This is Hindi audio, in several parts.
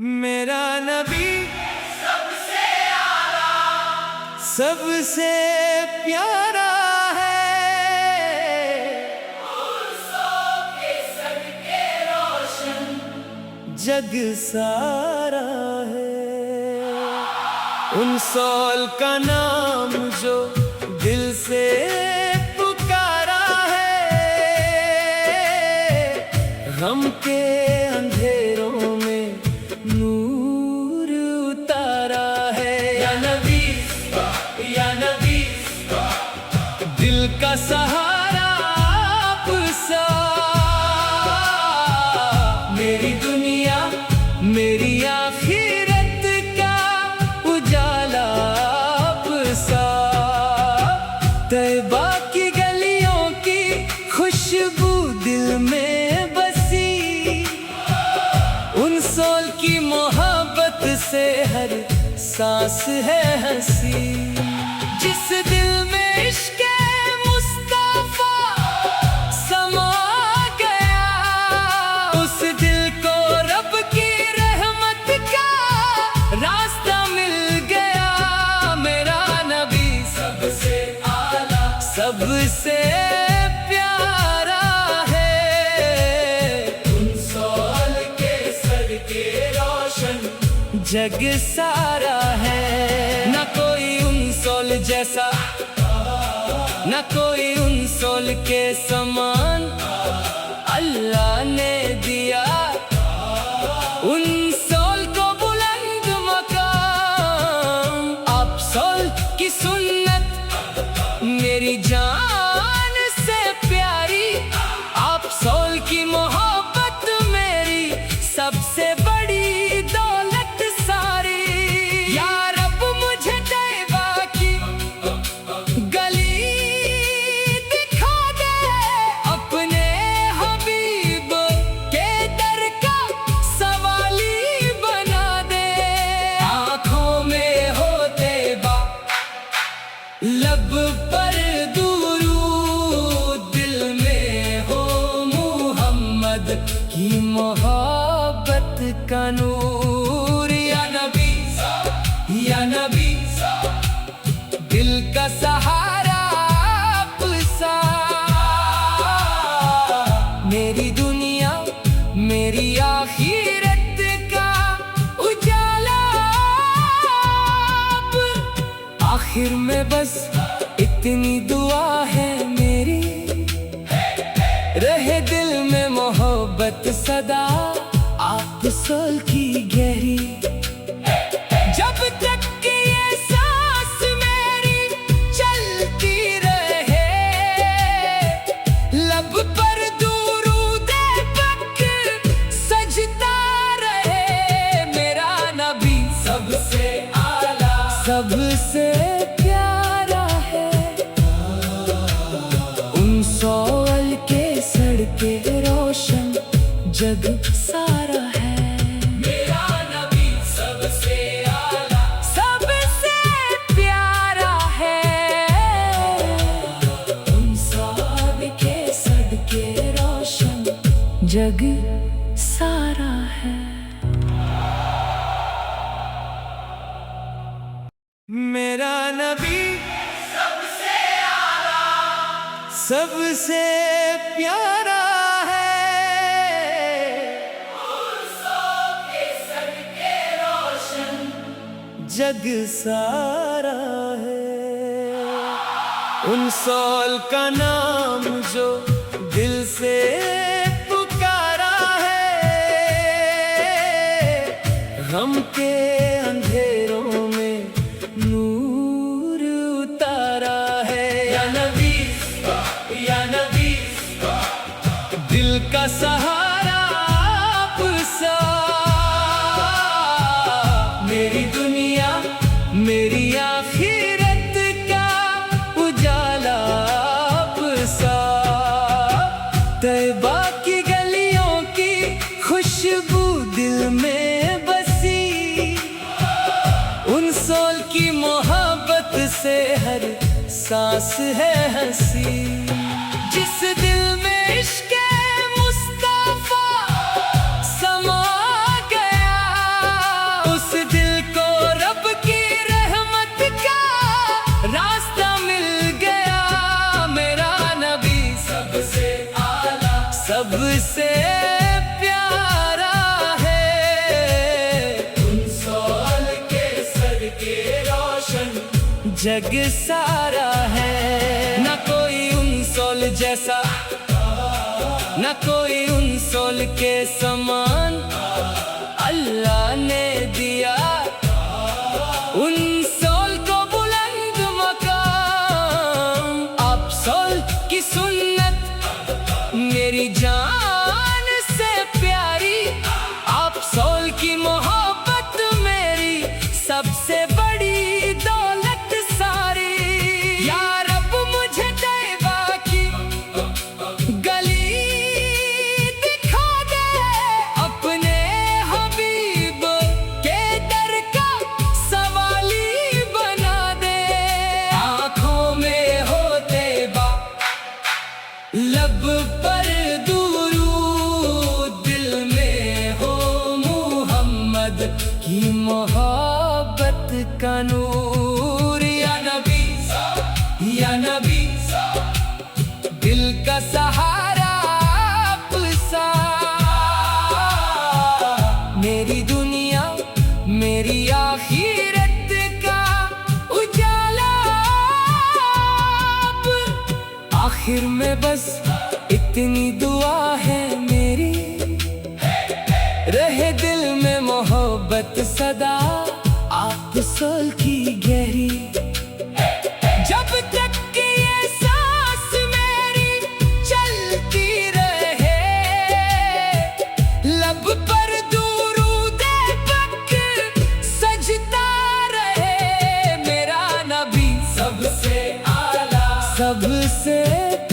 मेरा नबी सबसे आला, सबसे प्यारा है, उर्सों के सदके रोशन जग सारा है। उन सौल का नाम जो दिल से पुकारा है, गम के अंधेरों में नूर उतारा है। या नबी, या नबी, दिल का सहारा आप सा, मेरी दुनिया मेरी आखिरत का उजाला आप सा। तैबा की गलियों की खुशबू दिल में बसी, उन सोल की मोहब्बत से हर सांस है हंसी। जिस दिल में इश्क़ मुस्तफा समा गया, उस दिल को रब की रहमत का रास्ता मिल गया। मेरा नबी सबसे आला, सबसे प्यारा है, उन सौल के सदके रोशन जग सारा है। न कोई उन सोल जैसा, न कोई उन सोल के समान अल्लाह ने दिया। उन सोल को बुलंद मकाम, आप सोल की सुन्नत मेरी जान से प्यारी, आप सोल की मोहब्बत मेरी सबसे बड़ी दौलत सारी। या रब मुझे तैबा की गली दिखा दे, अपने हबीब के दर का सवाली बना दे। आँखों में हो तैबा, लब पर दुरूद, दिल में हो मुहम्मद की मोहब्बत का नूर। या नबी, या नबी, दिल का सहारा आप सा, मेरी दुनिया मेरी आखिरत का उजाला आप। आखिर में बस इतनी दुआ है मेरी, रहे दिल में मोहब्बत सदा आप सोल की गहरी। जब तक कि ये सांस मेरी चलती रहे, लब पर दुरूद पक सजता रहे। मेरा नबी सबसे आला, सबसे प्यारा है, उन सौल के सड़के रोशन जग सारा है। मेरा नबी सबसे आला, सबसे प्यारा है, उन सौल के सड़के रोशन जग सारा है। मेरा नबी सबसे आला, सबसे प्यारा है, उर्सों के सदके रोशन जग सारा है। उन सौल का नाम जो दिल से पुकारा है, गम के अंधेरों में नूर उतारा है। या नबी, या नबी, दिल का सहारा आप सा, मेरी दुनिया मेरी आखिरत का उजाला आप सा। तैबा की गलियों की खुशबू दिल में बसी, उन सोल की मोहब्बत से हर सांस है हंसी। जिस दिल में इश्क़ मुस्तफा समा गया, जग सारा है। ना कोई उनसोल जैसा, ना कोई उनसोल के समान अल्लाह ने दिया उनसोल को बुलंद मकाम। आप सोल की सुन्नत मेरी जान से प्यारी, आप सोल की मोहब्बत मेरी सबसे बड़ी दौलत सारी। या रब मुझे तैबा की गली दिखा दे, अपने हबीब के दर का सवाली बना दे। आँखों में हो तैबा, लब पर दुरूद, दिल में हो मुहम्मद की मोहब्बत का नूर। या नबी, या नबी, दिल का सहारा आप सा। मेरी दुनिया मेरी आखिरत का उजाला आप। आखिर में बस इतनी दुआ है मेरी, रहे दिल में मोहब्बत सदा आप सोल की गहरी। जब तक कि ये सांस मेरी चलती रहे, लब पर दुरूद पक सजता रहे। मेरा नबी सबसे आला, सबसे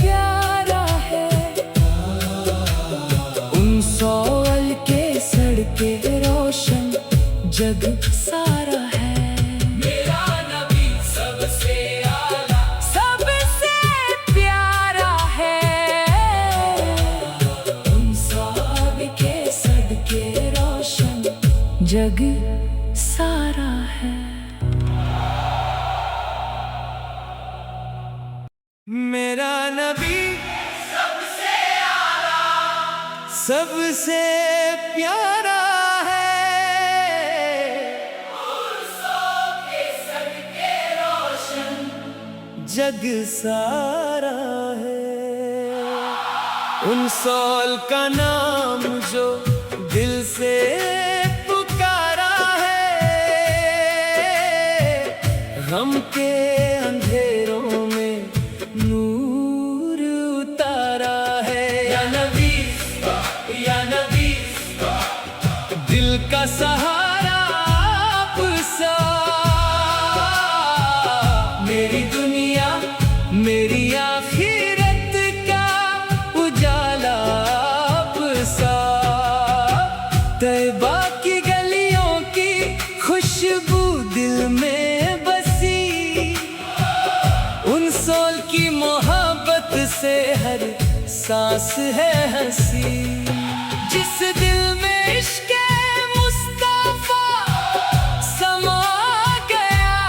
प्यारा है। उनसोल के सड़के रोशन जग सारा है। मेरा नबी सबसे आला, सबसे प्यारा है। उनसोल के सड़के रोशन जग सारा है। मेरा नबी सबसे आला, सबसे प्यारा है। के सदके रोशन जग सारा है। उनसोल का नाम जो दिल से पुकारा है, गम के अंधेरों में नूर उतारा है। या नबी, या नबी, दिल का सहारा आप सा। मेरी दुनिया मेरी आखिरत का उजाला आप सा। तैबा की गलियों की खुशबू दिल में बसी, उनसोल की मोहब्बत से हर सांस है हंसी। जिस दिल में इश्क़ मुस्तफा समा गया,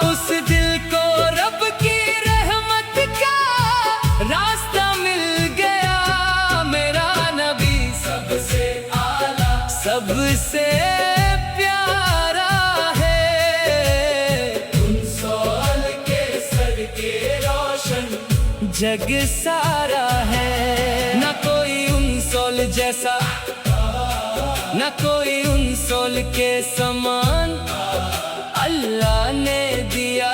उस दिल को रब की रहमत का रास्ता मिल गया। मेरा नबी सबसे आला, सबसे प्यारा है। उनसोल के सदके रोशन जग सारा है। ना कोई उनसोल जैसा, ना कोई उनसोल के समान अल्लाह ने दिया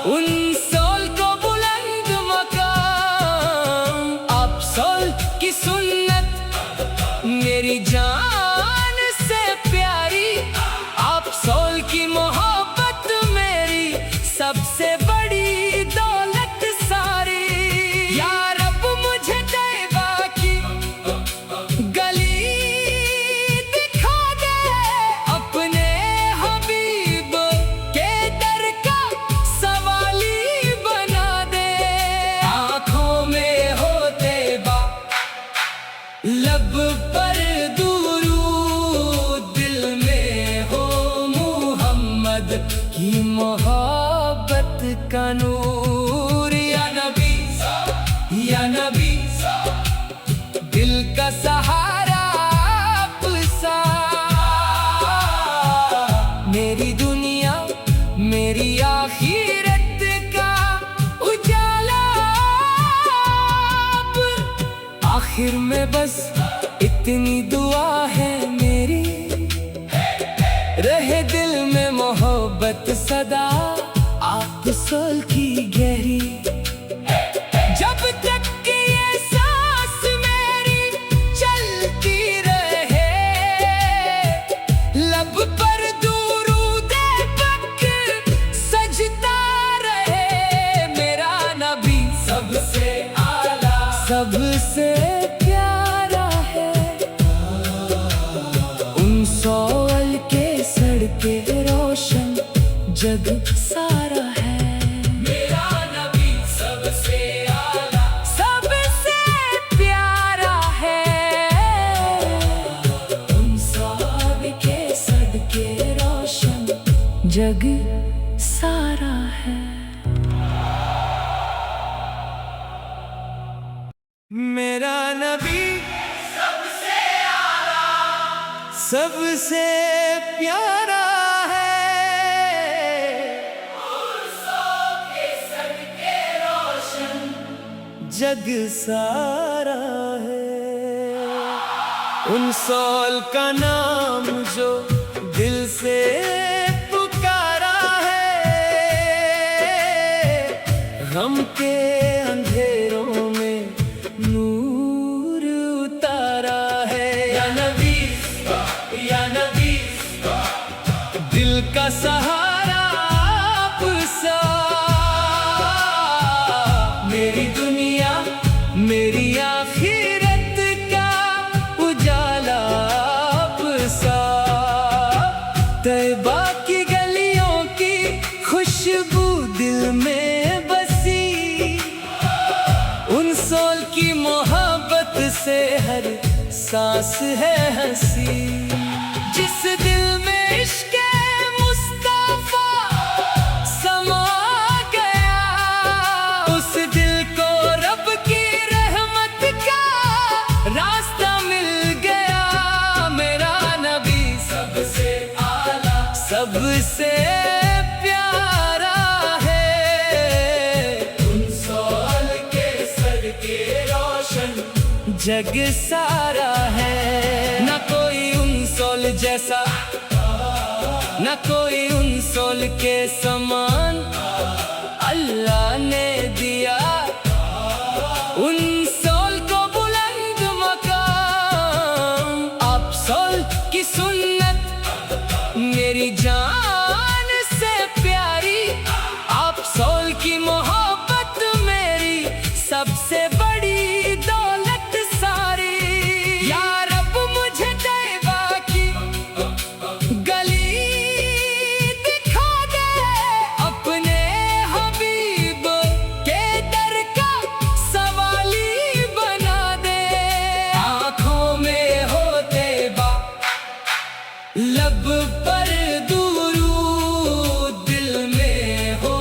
उनसोल को बुलंद मकाम। आप सोल की सुन्नत मेरी जान से प्यारी, आप सोल की मोहब्बत मेरी सबसे बड़ी दौलत सारी। या रब मुझे तैबा की गली दिखा दे, अपने हबीब के दर का सवाली बना दे। आँखों में हो तैबा, लब पर दुरूद, दिल में हो मुहम्मद की मोहब्बत का नूर। या नबी, या नबी, दिल का सहारा आप सा। मेरी दुनिया मेरी आखिरत का उजाला। आखिर में बस इतनी दुआ है मेरी, रहे दिल में मोहब्बत सदा आप सोल की गहरी। जब तक कि ये सांस मेरी चलती रहे, लब पर दुरूद पक सजता रहे। मेरा नबी सबसे आला, सबसे प्यारा है। उन सोल के सड़के रोशन जग सारा है। मेरा नबी सबसे आला, सबसे प्यारा है। उन सोल के सड़के रोशन जग सारा है। मेरा नबी सबसे आला, सबसे प्यारा है। पुरसों के सदके रोशन जग सारा है। उन सोल का नाम जो दिल से पुकारा है, गम के अंधेरों में नूर उतारा है। या नबी, या नबी, दिल का सहारा आप सा। मेरी दुनिया, मेरी आखिरत का उजाला आप सा। तैबा की गलियों की खुशबू दिल में बसी, उन सोल की मोहब्बत से हर सांस है हंसी। जिस दिल में इश्क मुस्तफा समा गया, उस दिल को रब की रहमत का रास्ता मिल गया। मेरा नबी सबसे आला, सबसे प्यारा है। उन सोल के सदके रोशन जग सारा है। न कोई उन सोल जैसा, न कोई उन सोल के समान अल्लाह ने दिया। उन सोल को बुलंद मकाम, आप सोल की सुन्नत मेरी जान से प्यारी। आप सोल की मोहब्बत मेरी सबसे बड़ी दौलत सारी। या रब मुझे तैबा की गली दिखा दे, अपने हबीब के दर का सवाली बना दे। आँखों में हो तैबा, लब पर दुरूद, दिल में हो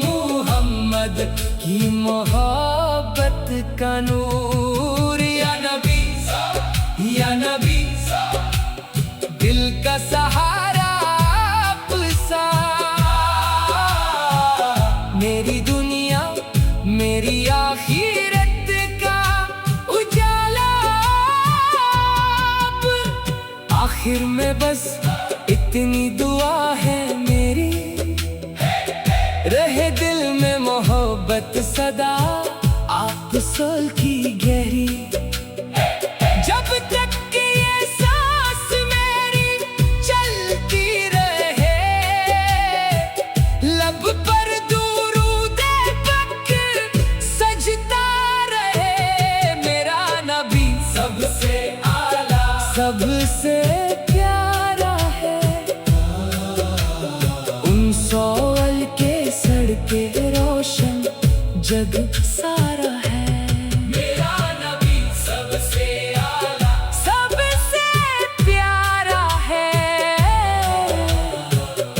मुहम्मद की मोहब्बत का नूर। या नबी, या नबी, दिल का सहारा आप सा। मेरी दुनिया, मेरी आखिरत का उजाला। आखिर में बस इतनी दुआ है मेरी, रहे दिल में मोहब्बत सदा आप सोल की गहरी। जब तक कि ये सांस मेरी चलती रहे, लब पर दुरूद पक सजता रहे। मेरा नबी सबसे आला, सबसे प्यारा है। उन सोल के सड़के रोशन जग सारा है। मेरा नबी सबसे आला, सबसे प्यारा है।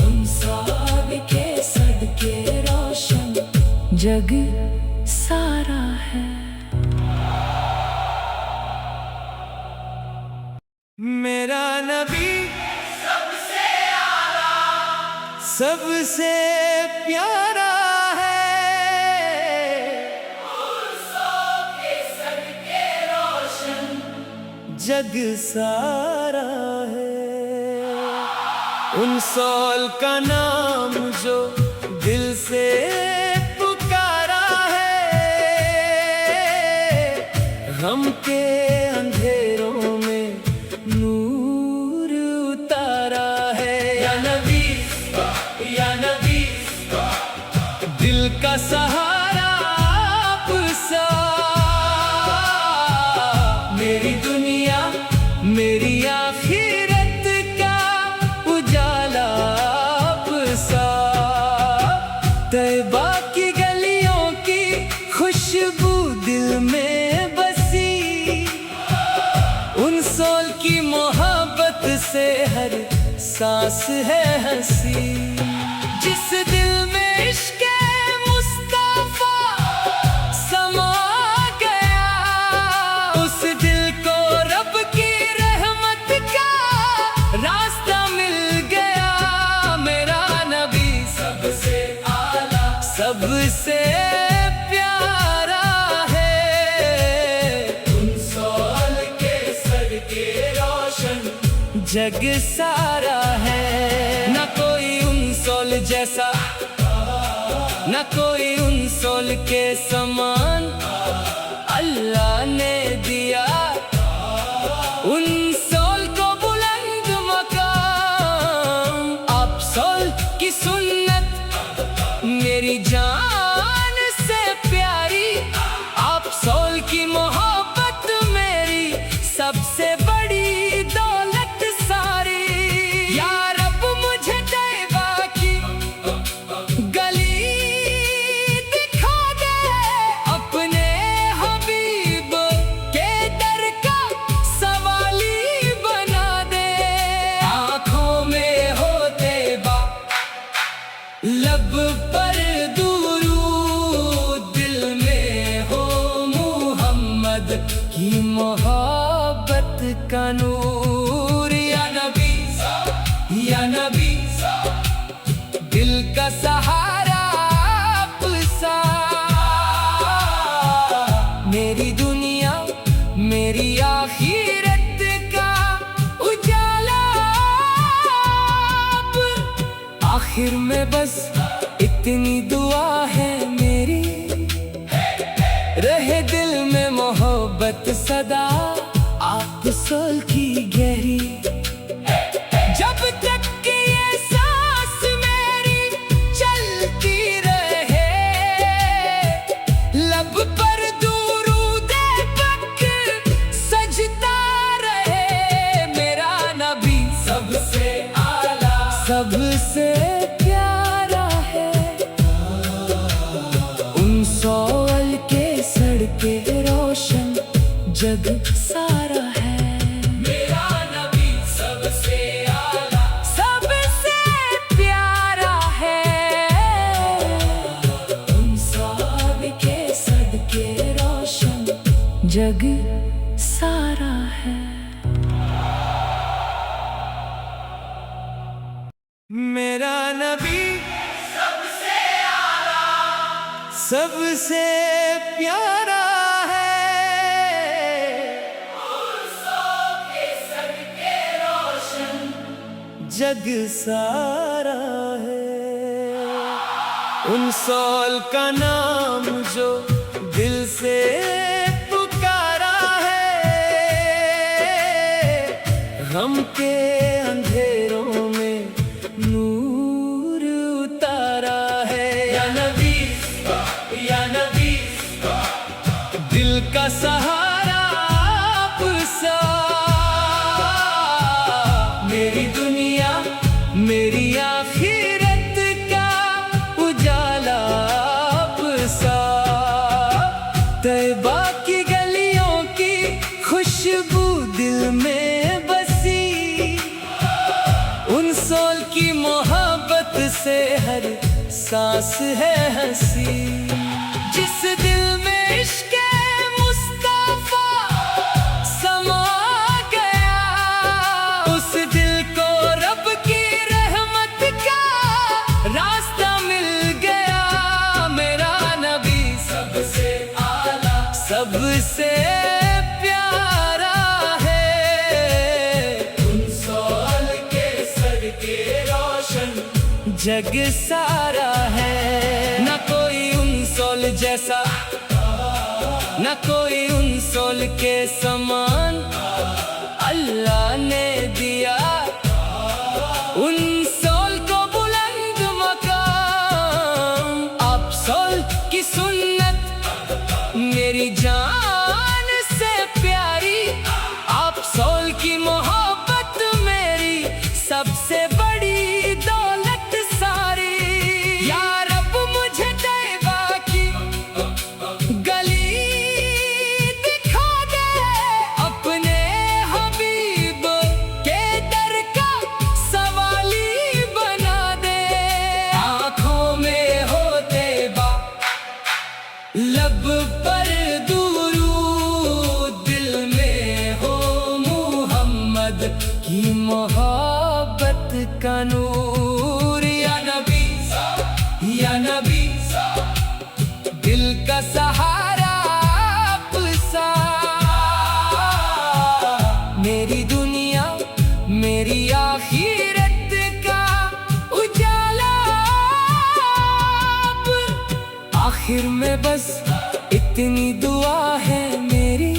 उन सोल के सड़के रोशन जग सारा है। मेरा नबी सबसे आला, सबसे प्यारा है, के सदके रोशन जग सारा है। उन सौल का नाम जो दिल से पुकारा है, गम के अंधेरों में नूर उतारा है। या नबी, या नबी, दिल का सहारा आप सा, मेरी दुनिया मेरी आखिरत का उजाला आप सा। तैबा की गलियों की खुशबू दिल में बसी, उन सोल की मोहब्बत से हर सांस है हंसी। जिस दिल में इश्क़ मुस्तफा समा गया, उस दिल को रब की रहमत का रास्ता मिल गया। मेरा नबी सबसे आला, सबसे प्यारा है। उन सौल के सदके रोशन जग सारा है। न कोई उन सोल जैसा, न कोई उन सोल के समान अल्लाह ने दिया। उन सोल को बुलंद मकाम, आप सोल की सुन्नत मेरी जान से प्यारी। आप सोल की मोहब्बत मेरी सबसे बड़ी दौलत सारी। या रब मुझे तैबा की गली दिखा दे, अपने हबीब के दर का सवाली बना दे। आँखों में हो तैबा, लब पर दुरूद, दिल में हो मुहम्मद की मोहब्बत का नूर। या नबी, या नबी, दिल का सहारा आप सा, मेरी दुनिया मेरी आखिरत का उजाला आप। आखिर में बस इतनी दुआ है मेरी, रहे दिल में मोहब्बत सदा आप सोल की गहरी। जब तक कि ये सांस मेरी चलती रहे, लब पर दुरूद पक सजता रहे। मेरा नबी सबसे आला, सबसे प्यारा है। उन सौल के सड़के रोशन जग सारा है। मेरा नबी सबसे आला, सबसे प्यारा है। उन सौल के सड़के रोशन जग सारा है। मेरा नबी सबसे आला, सबसे प्यारा है। के सदके रोशन जग सारा है। उन सौल का नाम जो दिल से पुकारा है, गम के अंधेरों में नूर उतारा है। या नबी, या नबी, दिल का सहारा आप सा, मेरी दुनिया मेरी आखिरत का उजाला आप सा। तैबा की गलियों की खुशबू दिल में बसी, उन सोल की मोहब्बत से हर सांस है हंसी। जिस दिल में इश्क़ मुस्तफा समा गया, उस दिल को रब की रहमत का जग सारा है। न कोई उन सोल जैसा, न कोई उन सोल के समान अल्लाह ने दिया उन सोल को बुलंद मकाम। आप सोल की सुन्नत मेरी जान से प्यारी, आप सोल की मोहब्बत मेरी सबसे बड़ी दौलत सारी। या रब मुझे तैबा की गली दिखा दे, अपने हबीब के दर का सवाली बना दे। आँखों में हो तैबा, लब पर दुरूद, दिल में हो मुहम्मद की मोहब्बत का नूर। या नबी, या नबी, दिल का सहारा आप सा, मेरी दुनिया मेरी आखिरत का उजाला आप। आखिर में बस इतनी दुआ है मेरी,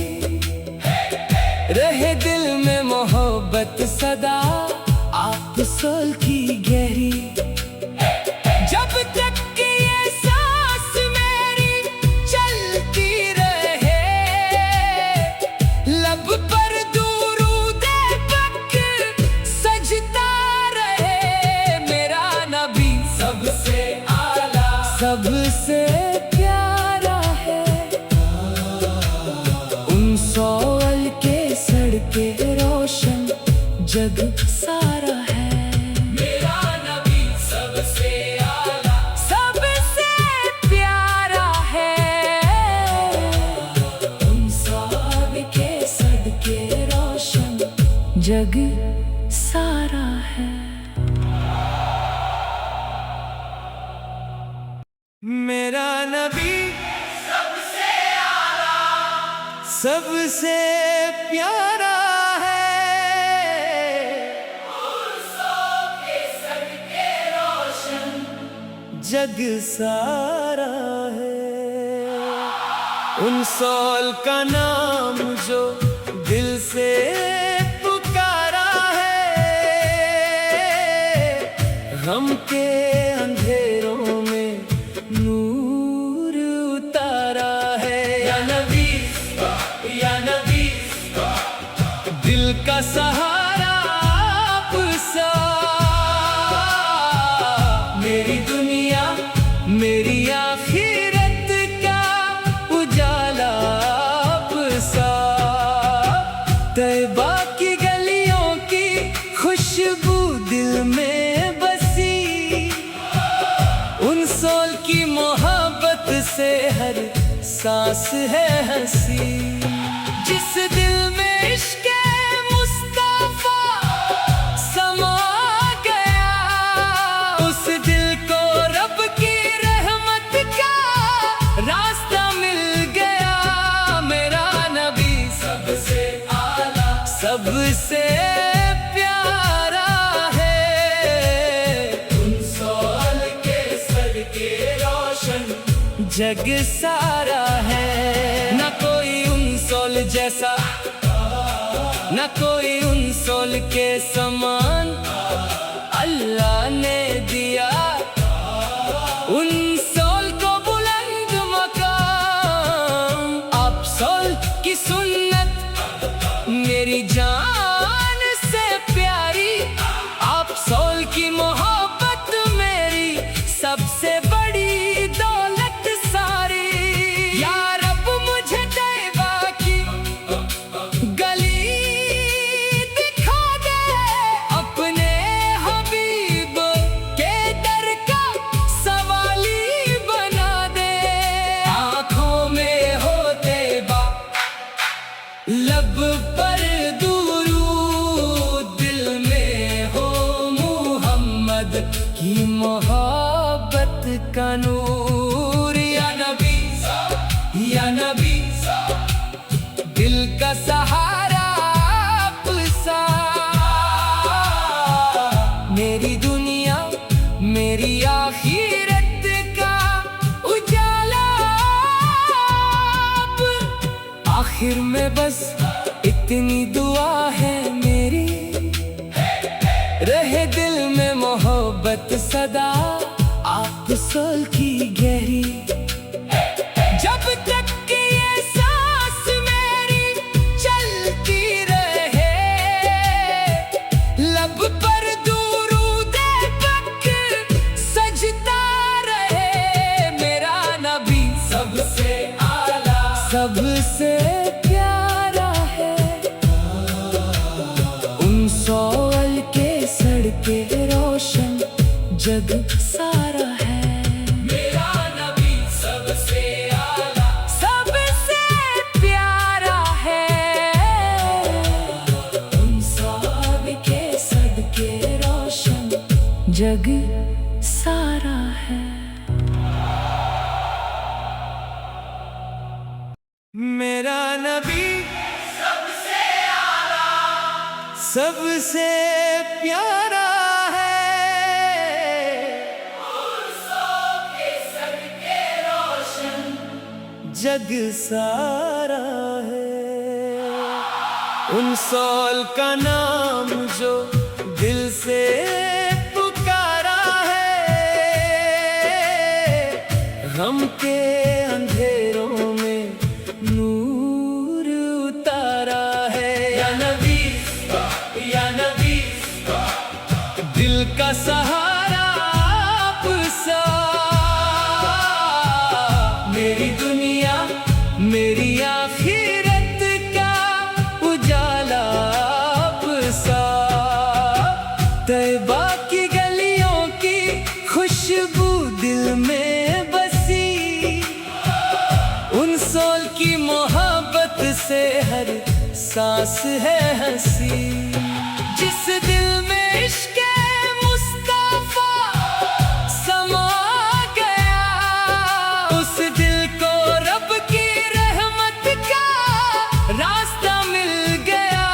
रहे दिल में मोहब्बत सदा आप सोल की गहरी। जब तक कि ये सांस मेरी चलती रहे, लब पर दुरूद पक सजता रहे। मेरा नबी सबसे आला, सबसे प्यारा है। उन सोल के सड़के रोशन जग सारा है। मेरा नबी सबसे आला, सबसे प्यारा है। उन सोल के सड़के रोशन जग सारा है। मेरा नबी सबसे आला, सबसे प्यारा है। के सदके रोशन जग सारा है। उन सोल का नाम जो दिल से पुकारा है, गम के अंधेरों में नूर उतारा है। या नबी, या नबी, दिल का सहारा आप सा, मेरी दुनिया मेरी आखिरत का उजाला आप सा। तैबा की गलियों की खुशबू दिल में बसी, उन सोल की मोहब्बत से हर सांस है हंसी। जिस दिल में इश्क मुस्तफा समा गया, उस दिल को रब की रहमत का रास्ता मिल गया। मेरा नबी सबसे आला, सबसे प्यारा है। उन सोल के सदके रोशन जग सारा है। न कोई उन सोल जैसा, न कोई उन सोल के समान अल्लाह ने दिया उन सोल को बुलंद मकाम। आप सोल की सुन्नत मेरी जान से प्यारी, आप सोल की मोहब्बत मेरी सबसे बड़ी दौलत सारी। या रब मुझे तैबा की गली दिखा दे, अपने हबीब के दर का सवाली बना दे। आँखों में हो तैबा, लब पर दुरूद, दिल में हो मुहम्मद की मोहब्बत का नूर। या नबी, या नबी, दिल का सहारा आप सा, मेरी दुनिया मेरी आखिरत का उजाला। अब आखिर में बस इतनी दुआ है मेरी, रहे दिल में मोहब्बत सदा आप सोल की गहरी। जब तक कि ये सांस मेरी चलती रहे, लब पर दुरूद-ए पक सजता रहे। मेरा नबी सबसे आला, सबसे प्यारा है। उन सौल के सड़के रोशन जग सारा है। मेरा नबी सबसे आला, सबसे प्यारा है। उन सौल के सड़के रोशन जग सारा है। मेरा नबी सबसे आला, सबसे प्यारा है। के सदके रोशन जग सारा है। उन सौल का नाम जो दिल से पुकारा है, गम के अंधेरों में नूर उतारा है। या नबी, या नबी, दिल का सहारा आप सा, मेरी दुनिया मेरी आखिरत का उजाला आप सा। तैबा की गलियों की खुशबू दिल में बसी, उन सोल की मोहब्बत से हर सांस है हंसी। जिस दिल में इश्क़ मुस्तफा समा गया, उस दिल को रब की रहमत का रास्ता मिल गया।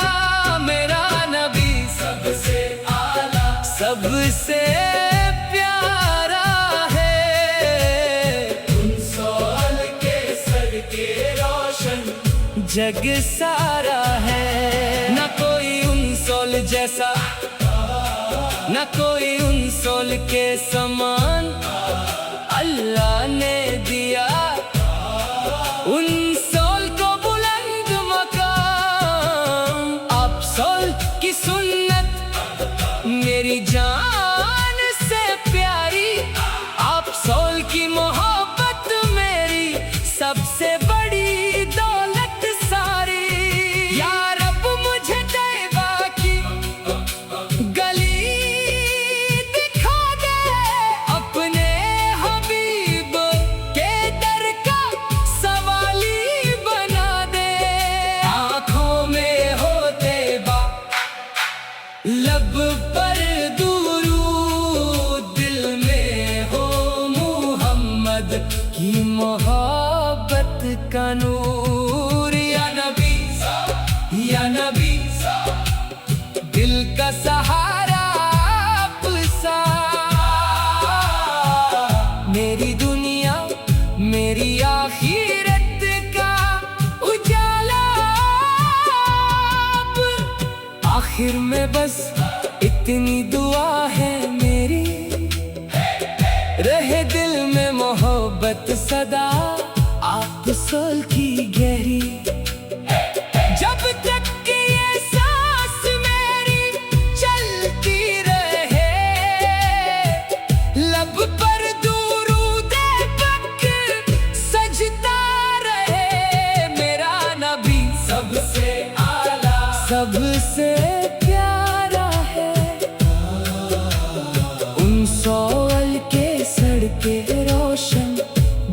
मेरा नबी सबसे आला, सबसे प्यारा है। उन सौल के सदके रोशन जग सारा है। न कोई उन सोल जैसा, न कोई उन सोल के समान अल्लाह ने दिया। उन सोल को बुलंद मकाम, आप सोल की सुन्नत मेरी जान से प्यारी। आप सोल की मोहब्बत मेरी सबसे बड़ी दौलत सारी। या रब मुझे तैबा की गली दिखा दे, अपने हबीब के दर का सवाली बना दे। आँखों में हो तैबा, लब पर दुरूद, दिल में हो मुहम्मद की मोहब्बत का नूर। या नबी, या नबी, दिल का सहारा आप सा, मेरी दुनिया मेरी आखिरत का उजाला। अब आखिर में बस इतनी दुआ है मेरी, रहे दिल में मोहब्बत सदा आप सोल की गहरी। जब तक कि ये सांस मेरी चलती रहे, लब पर दुरूद-ए पक सजता रहे। मेरा नबी सबसे आला, सबसे प्यारा है। उन सौल के सड़के रोशन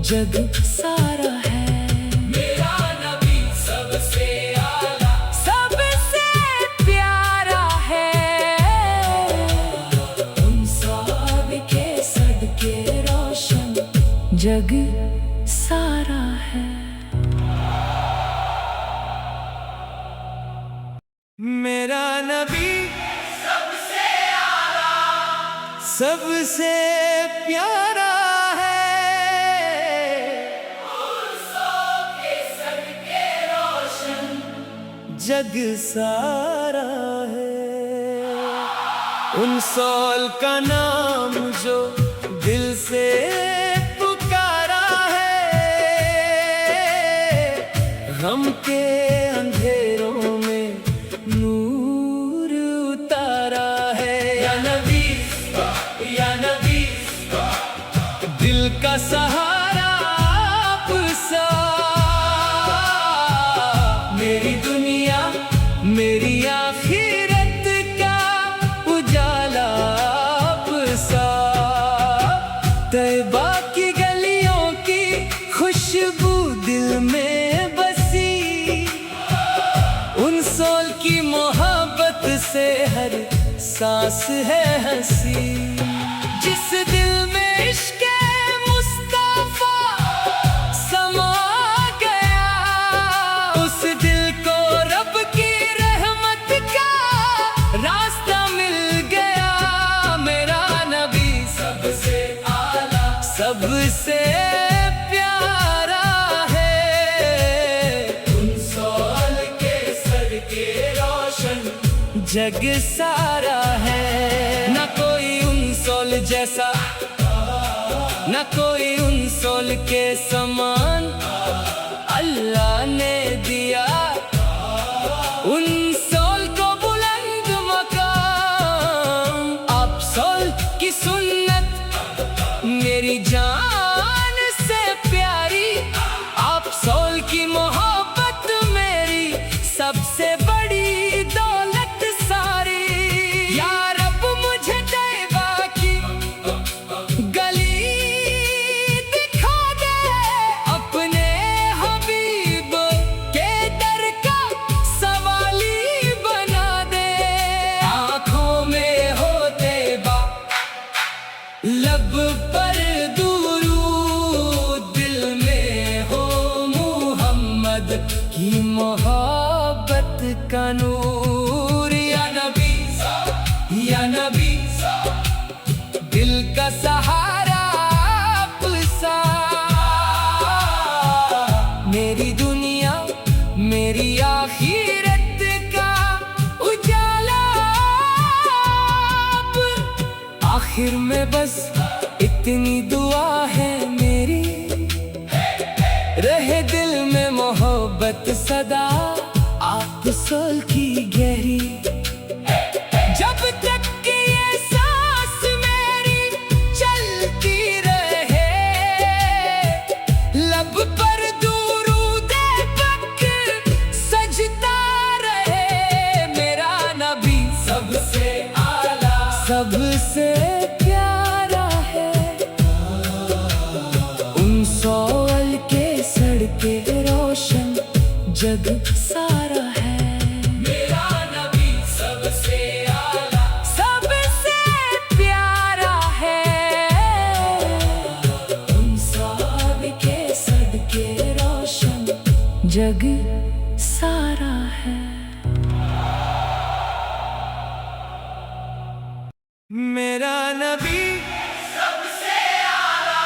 जग सारा है। मेरा नबी सबसे आला, सबसे प्यारा है। उन सौल के सड़के रोशन जग सारा है। मेरा नबी सबसे आला, सबसे प्यारा है, उर्सों के सदके रोशन जग सारा है। उन सौल का नाम जो दिल से पुकारा है, गम के अंधेरों में नूर उतारा है। या नबी, या नबी, दिल का सहारा आप सा, मेरी दुनिया मेरी आखिरत का उजाला आप सा। तैबा की गलियों की खुशबू दिल में बसी, उन सोल की मोहब्बत से हर सांस है हंसी। जिस दिल में इश्क़ मुस्तफा समा गया, उस दिल को रब की रहमत का रास्ता मिल गया। मेरा नबी सबसे आला, सबसे प्यारा है, उन सौल के सदके रोशन जग सारा है। न कोई उन सौल जैसा, न कोई उन सौल के समान अल्लाह ने दिया। उन सौल को बुलंद मकाम, आप सौल की सुन्नत मेरी जान से प्यारी, आप सौल की मोहब्बत मेरी सबसे बड़ी दौलत सारी। या रब मुझे तैबा की गली दिखा दे, अपने हबीब के दर का सवाली बना दे। आँखों में हो तैबा, लब पर दुरूद, दिल में हो मुहम्मद की मोहब्बत का नूर। या नबी, या नबी, दिल का सहारा आप सा, मेरी दुनिया मेरी आखिरत का उजाला आप। आखिर में बस इतनी दुआ है मेरी, रहे दिल में मोहब्बत सदा आप सोल की गहरी। जब तक कि ये सांस मेरी चलती रहे, लब पर दुरूद पक सजता रहे। मेरा नबी सबसे आला, सबसे प्यारा है, उन सौल के सड़के रोशन जग सारा है। मेरा नबी सबसे आला, सबसे प्यारा है, उन सौल के सड़के रोशन जग सारा है। मेरा नबी सबसे आला,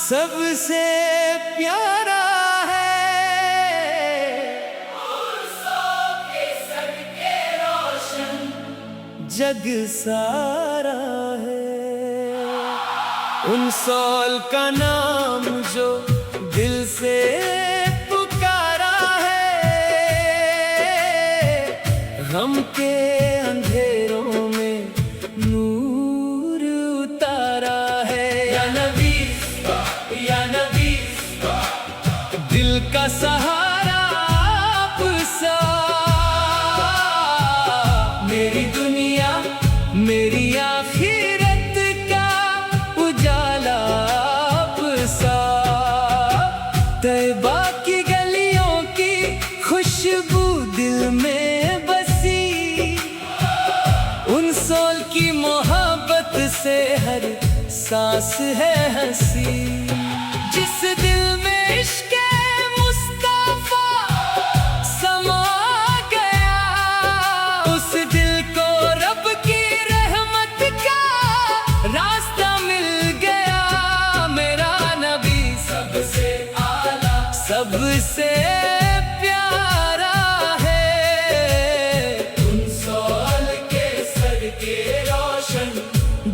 सबसे प्यारा है, उर्सों के सदके रोशन जग सारा है। उन सौल का नाम जो दिल से पुकारा है, गम के अंधेरों में नूर उतारा है। या नबी, या नबी, दिल का सहारा आप सा, मेरी दुनिया मेरी आखिरत का उजाला आप सा। तैबा की गलियों की खुशबू दिल में बसी, उन सोल की मोहब्बत से हर सांस है हंसी। जिस दिल में इश्क़ मुस्तफा समा गया, उस दिल को रब की रहमत का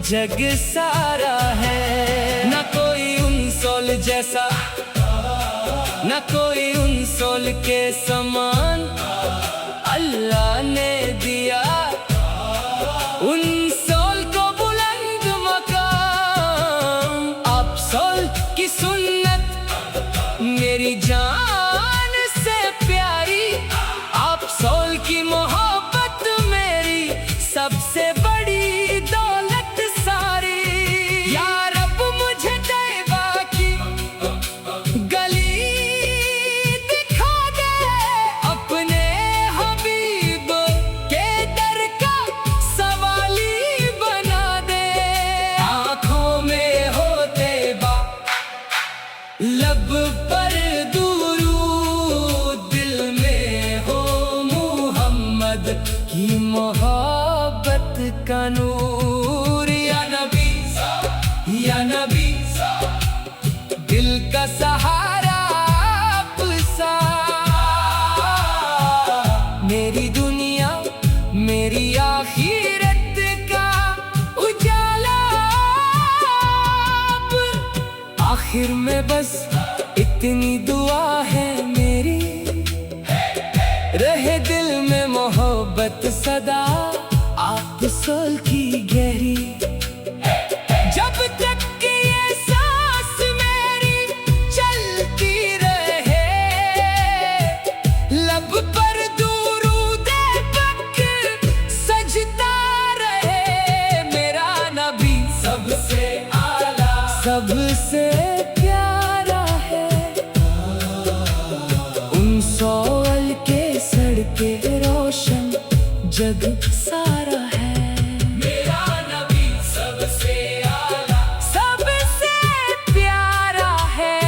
जग सारा है। न कोई उन सोल जैसा, न कोई उन सोल के समान अल्लाह ने दिया उन सोल को बुलंद मकाम। आप सोल की सुन्नत मेरी जान से प्यारी, आप सोल की मोहब्बत मेरी सबसे बड़ी दौलत सारी। या रब मुझे तैबा की गली दिखा दे, अपने हबीब के दर का सवाली बना दे। आँखों में हो तैबा, लब पर दुरूद, दिल में हो मुहम्मद की मोहब्बत का नूर। या नबी, या नबी, दिल का सहारा आप सा। मेरी दुनिया मेरी आखिरत का उजाला आप। आखिर में बस इतनी दुआ है मेरी, रहे दिल में मोहब्बत सदा आप सोल की गहरी। जब तक कि ये सांस मेरी चलती रहे, लब पर दुरूद पक सजता रहे। मेरा नबी सबसे आला, सबसे प्यारा है। उन सोल के सड़के रोशन जग सारा है। मेरा नबी सबसे आला, सबसे प्यारा है।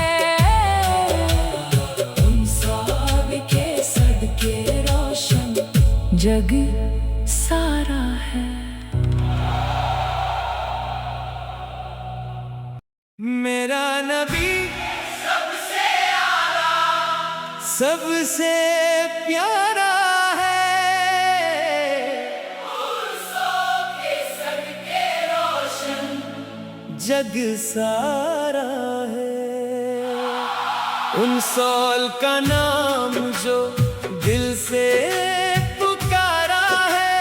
उन सोल के सड़के रोशन जग सारा है। मेरा नबी सबसे आला, सबसे प्यारा है। उर्सों के सदके रोशन जग सारा है। उन सोल का नाम जो दिल से पुकारा है,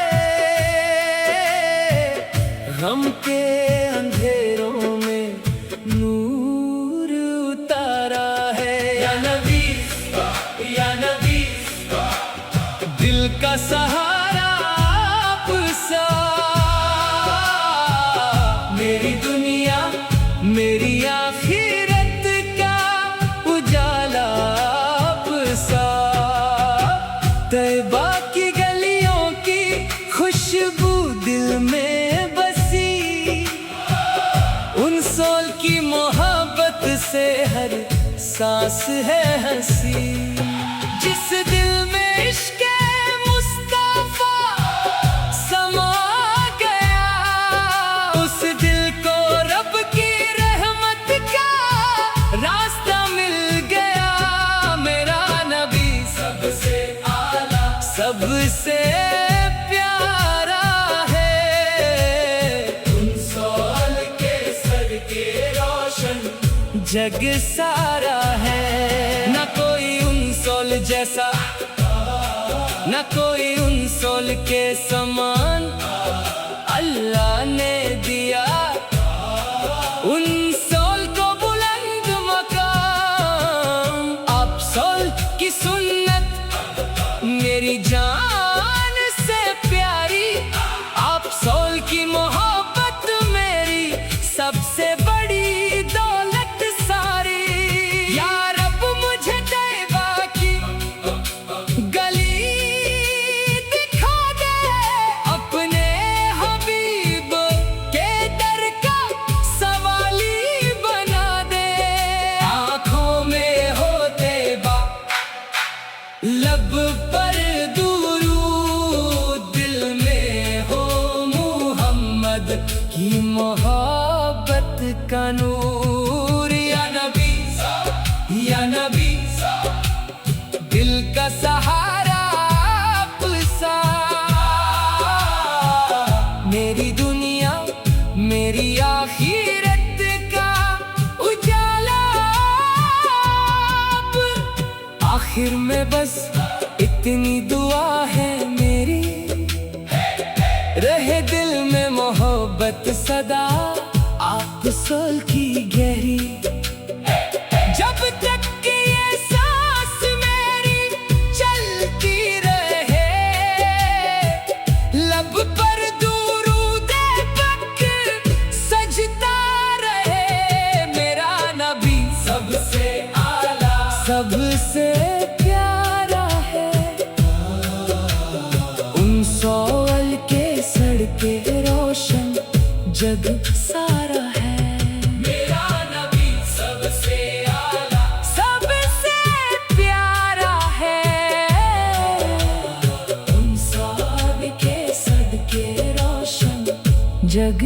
गम के अंधेरों में नूर उतारा है। या नबी, या नबी, दिल का सहारा आप सा। मेरी दुनिया मेरी आखिरत का उजाला आप सा। तैबा की गलियों की खुशबू दिल में बसी, उन सोल की मोहब्बत से हर सांस है हंसी। जिस दिल में इश्क़ मुस्तफा समा गया, उस दिल को रब की रहमत का रास्ता मिल गया। मेरा नबी सबसे आला, सबसे प्यारा है। उन सोल के सदके रोशन जग सारा है। न कोई उन सोल जैसा, न कोई उन सोल के समान अल्लाह ने दिया उन सोल को बुलंद मकाम। आप सोल की सुन्नत मेरी जान से प्यारी, आप सोल की मोहब्बत मेरी सबसे बड़ी दौलत सारी। या रब मुझे तैबा की गली दिखा दे, अपने हबीब के दर का सवाली बना दे। आँखों में हो तैबा, लब पर दुरूद, दिल में हो मुहम्मद की मोहब्बत का नूर। या नबी, या नबी, दिल का सहारा आप सा। मेरी दुनिया मेरी आखिरत का उजाला। आखिर में बस इतनी दुआ है मेरी, रहे दिल में मोहब्बत सदा आप सोल की गहरी। जब तक कि ये सांस मेरी चलती रहे, लब पर दुरूद-ए पक सजता रहे। मेरा नबी सबसे आला, सबसे प्यारा है। उन सौल के सड़के रोशन जग सारा है। मेरा नबी सबसे आला, सबसे प्यारा है। उन सब के सदके रोशन जग